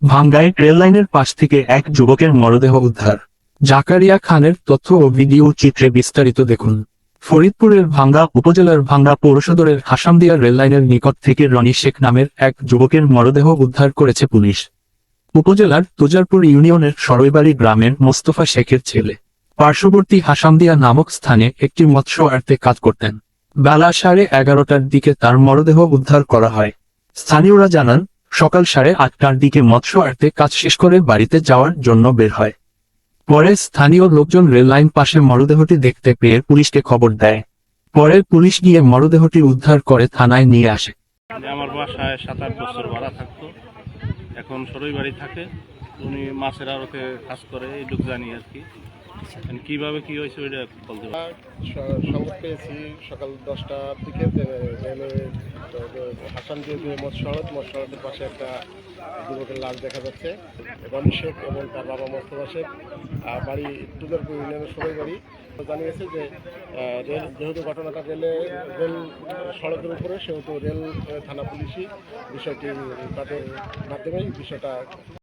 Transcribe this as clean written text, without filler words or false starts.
ভাঙ্গায় রেললাইনের পাশ থেকে এক যুবকের মরদেহ উদ্ধার। জাকারিয়া খানের তথ্য ও ভিডিও চিত্রে বিস্তারিত দেখুন। ফরিদপুরের ভাঙ্গা উপজেলার ভাঙ্গা পৌরসদরের হাসামদিয়া রেললাইনের নিকট থেকে রনি শেখ নামের এক যুবকের মরদেহ উদ্ধার করেছে পুলিশ। উপজেলার তুজারপুর ইউনিয়নের সরইবাড়ি গ্রামের মোস্তফা শেখের ছেলে। পার্শ্ববর্তী হাসামদিয়া নামক স্থানে একটি মৎস্য আড়তে কাজ করতেন। বেলা 11:30টার দিকে তার মরদেহ উদ্ধার করা হয়। স্থানীয়রা জানান, সকাল 8:30টার দিকে মৎস্য আড়তে কাজ শেষ করে বাড়িতে যাওয়ার জন্য বের হয়। পরে স্থানীয় লোকজন রেললাইন পাশে মরদেহটি দেখতে পেয়ে পুলিশকে খবর দেয়। পরে পুলিশ গিয়ে মরদেহটি উদ্ধার করে থানায় নিয়ে আসে। আমার বাসায় 7-8 বছর ভাড়া থাকতো, এখন সরইবাড়ি থাকে। উনি মাছের আড়তে কাজ করে, এইটুক জানি আর কি। কিভাবে কি হয়েছে ওইটা বলতে পারি। সংবাদ পেয়েছি সকাল 10টার দিকে যে রেলওয়ে হাসান দিয়ে যে মৎস্য পাশে একটা যুবকের লাশ দেখা যাচ্ছে। রনি শেখ এবং তার বাবা মোস্তফা শেখ, বাড়ি তুজারপুর ইউনিয়নের সবাই বাড়ি। জানিয়েছে যে যেহেতু ঘটনাটা রেল সড়কের উপরে, সেহেতু রেল থানা পুলিশই বিষয়টি তাদের মাধ্যমেই বিষয়টা